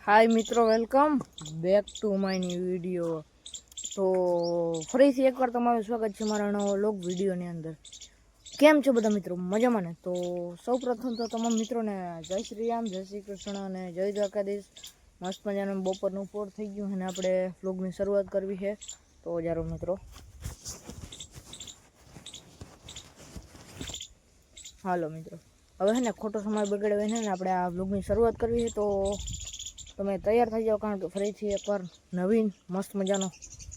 હાય મિત્રો, welcome back to my new video. તો ફરીથી એકવાર તમારું સ્વાગત છે મારા નવો વ્લોગ વિડીયોની અંદર. કેમ છો બધા મિત્રો? મજામાં ને? તો સૌપ્રથમ તો તમામ મિત્રોને જય શ્રી રામ, જય શ્રી કૃષ્ણ અને જય દ્વારકાધીશ. મસ્ત મજાનું બપોરનું પોર થઈ ગયું અને આપણે વ્લોગની શરૂઆત કરવી છે. તો જારો મિત્રો, હાલો મિત્રો, હવે છે ને ખોટો સમય બગાડ્યો ને આપણે આ વ્લોગની શરૂઆત કરવી છે. તો તમે તૈયાર થઈ જાઓ, કારણ કે ફરીથી એકવાર નવીન મસ્ત મજાનો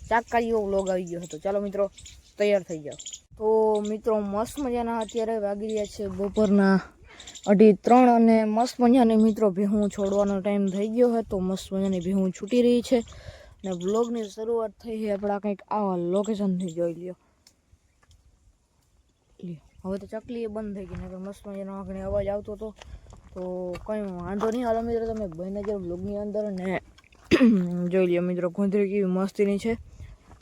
ચાકાળીઓ વ્લોગ આવી ગયો હતો. ચાલો મિત્રો, તૈયાર થઈ જાઓ. તો મિત્રો, મસ્ત મજાના અત્યારે વાગી રહ્યા છે બપોરના 2:30 અને મસ્ત મજાની મિત્રો ભેહું છોડવાનો ટાઈમ થઈ ગયો છે. તો મસ્ત મજાની ભેહું છૂટી રહી છે અને વ્લોગની શરૂઆત થઈ છે આપણા કંઈક આવા લોકેશનથી. જોઈ લ્યો, હવે તો ચકલી એ બંધ થઈ ગઈ, ને મસ્ત મજાનો આગળ અવાજ આવતો હતો. તો કંઈ વાંધો નહીં. હાલો મિત્રો, તમે બહેને જે વ્લોગની અંદર ને જોઈ લ્યો મિત્રો, ગુંદરી કેવી મસ્તીની છે.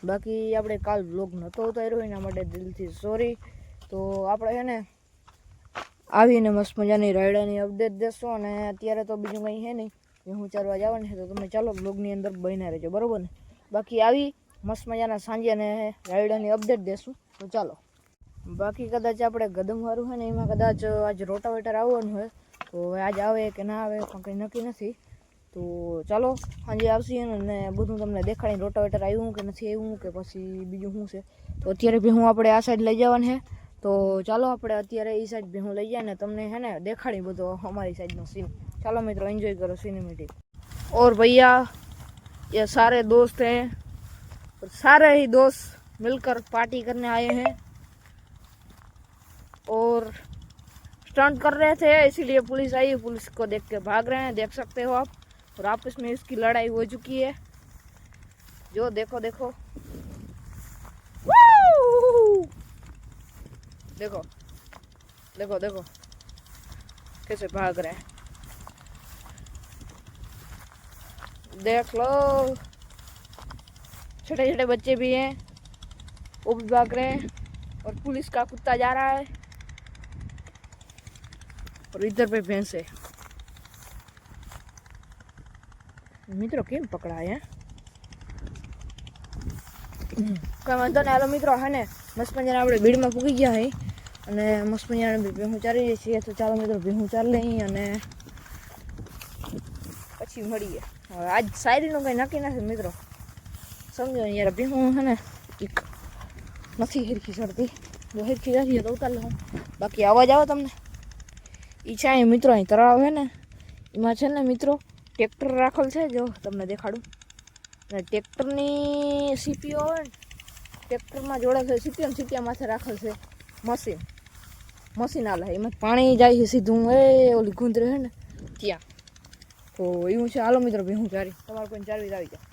બાકી આપણે કાલ વ્લોગ નહોતો ઉતાર્યો, એના માટે દિલથી સોરી. તો આપણે છે ને આવીને મસ્ત મજાની રાયડાની અપડેટ દેશો, અને અત્યારે તો બીજું કંઈ છે નહીં, હું ચારવા જવાની છે. તો તમે ચાલો વ્લોગની અંદર બન્યા રહેજો, બરાબર ને? બાકી આવી મસ્ત મજાના સાંજે અને રાયડાની અપડેટ દેશું. તો ચાલો. બાકી કદાચ આપણે ગદમવાળું છે ને એમાં કદાચ આજ રોટાવેટર આવવાનું હોય, તો હવે આજ આવે કે ના આવે પણ કંઈ નક્કી નથી. તો ચાલો સાંજે આવશે અને બધું તમને દેખાડીને રોટાવેટર આવ્યું કે નથી આવ્યું કે પછી બીજું શું છે. તો અત્યારે ભેહું આપણે આ સાઈડ લઈ જવાની છે. તો ચાલો આપણે અત્યારે એ સાઈડ ભેહું લઈ જાય ને તમને છે ને દેખાડી બધો અમારી સાઈડનો સીન. ચાલો મિત્રો, એન્જોય કરો સિનેમેટિક. और भैया, ये सारे दोस्त हैं, सारे ही दोस्त मिलकर पार्टी करने आए हैं और स्टंट कर रहे थे, इसीलिए पुलिस आई। पुलिस को देख के भाग रहे हैं, देख सकते हो आप। और आपस में इसकी लड़ाई हो चुकी है, जो देखो देखो देखो देखो देखो कैसे भाग रहे हैं, देख लो। छोटे छोटे बच्चे भी हैं, वो भी भाग रहे हैं। और पुलिस का कुत्ता जा रहा है और इधर पे भैंस है। મિત્રો કેમ પકડાય કઈ વાંધો ને. હાલો મિત્રો, હે ને મસ્ત મજાના આપણે ભીડમાં પૂગી ગયા હે અને મસ્ત મજાના ભેહું ચારી જઈએ છીએ. તો ચાલો મિત્રો, ભેહું ચારી લઈએ અને પછી મળીએ. હવે આજ શાયરીનું કંઈ નક્કી નથી મિત્રો, સમજો યાર. ભેહું છે ને એક નથી હિરખી ચડતી, જો હિરખી જતી તો ઉતાર લઉં. બાકી અવાજ આવે તમને? ઈચ્છા અહીં મિત્રો, અહીં તળાવ છે ને એમાં છે ને મિત્રો ટ્રેક્ટર રાખેલ છે, જો તમને દેખાડું. અને ટ્રેક્ટરની સીપીઓ હોય ને, ટ્રેક્ટરમાં જોડે છે સીપીઓ, ને સીપીયા માથે રાખેલ છે મશીન આલે, એમાં પાણી જાય છે સીધું એ ઓલી ગુંદરી છે ને ત્યાં. તો એવું છે. હાલો મિત્રો, ભેહું ચારી, તમારે કોઈ ચારવી આવી જાય.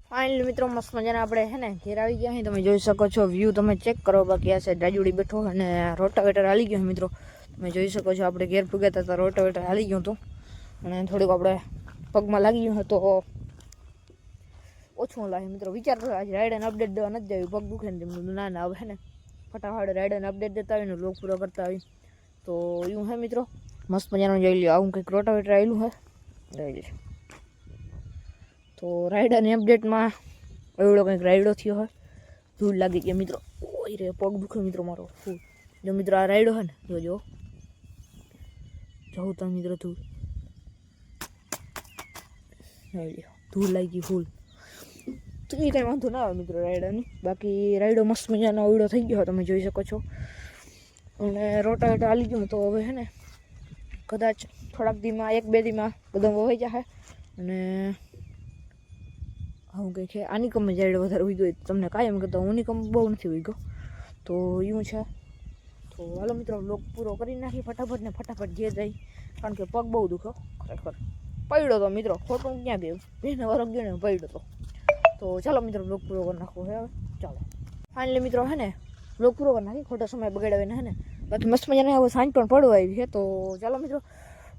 ફાઇનલી મિત્રો, મસ્ત મજાના આપણે છે ને ઘેર આવી ગયા અહીં. તમે જોઈ શકો છો, વ્યૂ તમે ચેક કરો. બાકી આ સાઈડ રાજુડી બેઠો અને રોટાવેટર હાલી ગયો મિત્રો. તમે જોઈ શકો છો, આપણે ઘેર પૂગ્યા હતા રોટાવેટર હાલી ગયું હતું અને થોડીક આપણે પગમાં લાગી ગયું હતો, ઓછું લાગે મિત્રો. વિચાર કરો, આજે રાઈડને અપડેટ દેવા નથી જાવી, પગ દુખે ને. ના ના, હવે ને ફટાફટ રાઈડને અપડેટ દેતા આવીને લોક પૂરો કરતા આવી. તો એવું હે મિત્રો, મસ્ત મજાનું જોઈ લ્યો. આવું કંઈક રોટાવેટર આવેલું હે, જોઈ લ્યો. તો રાઈડરની અપડેટમાં એવડો કંઈક રાઈડો થયો હોય, ધૂળ લાગી ગયા મિત્રો. ઓય રે, પગ દુખે મિત્રો મારો ફૂલ. જો મિત્રો, આ રાઈડો હે ને, જોજો જવું તમે મિત્રો, ધૂળ ધૂળ લાગી ફૂલ. તો એ કંઈ વાંધો ના આવે મિત્રો રાયડાની. બાકી રાયડો મસ્ત મજાનો અવડો થઈ ગયો, તમે જોઈ શકો છો. અને રોટાવેટર હાલી ગયું. તો હવે છે ને કદાચ થોડાક દીમાં, 1-2 દીમાં બધો વહી જશે. અને હું કંઈ છે આની કમ રાયડો વધારે ઉઈ ગયો, તમને કાયમ કરતા ઉની કમ બહુ નથી ઉઈ ગયો. તો એવું છે. તો હાલો મિત્રો, વ્લોગ પૂરો કરી નાખી ફટાફટ ને ફટાફટ ઘેર જાય, કારણ કે પગ બહુ દુખ્યો ખરેખર. પડ્યો તો મિત્રો, ખોટું ક્યાં ગયું, બેને વરખ ગયો ને પડ્યો તો. તો ચાલો મિત્રો, વ્લોગ પૂરો કરી નાખવો છે હવે. ચાલો ફાઇનલી મિત્રો, હે ને વ્લોગ પૂરો કરી નાખી, ખોટો સમય બગાડાવીને. હે ને બાકી મસ્ત મજાને હવે સાંજ પણ પડવા આવી છે. તો ચાલો મિત્રો,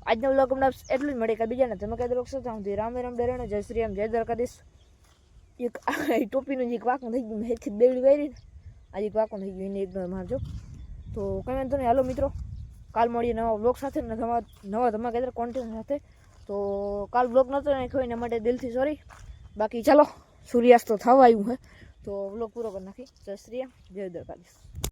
આજનો વ્લોગ હમણાં એટલું જ મળે. કે બીજાને તમે કઈ વ્લોગ શું ચાહતી રામ રામ ડરેણ, જય શ્રી રામ, જય દ્વારકાધીશ. એક ટોપીનું જે વાંકું થઈ ગયું, હેથી બેવડી વાયરી ને આજે વાંકું થઈ ગયું, એને ઇગ્નોર મારજો. તો કંઈ વાંધો નહીં. હાલો મિત્રો, કાલ મળીએ નવા વ્લોગ સાથે, નવા ધમાકેદાર કોન્ટેન્ટ સાથે. તો કાલ બ્લોગ નહોતો નાખ્યો એના માટે દિલથી સોરી. બાકી ચાલો સૂર્યાસ્ત તો થવા આવ્યું છે તો બ્લોગ પૂરો કરી નાખી. જય શ્રી રામ, જય દ્વારકાધીશ.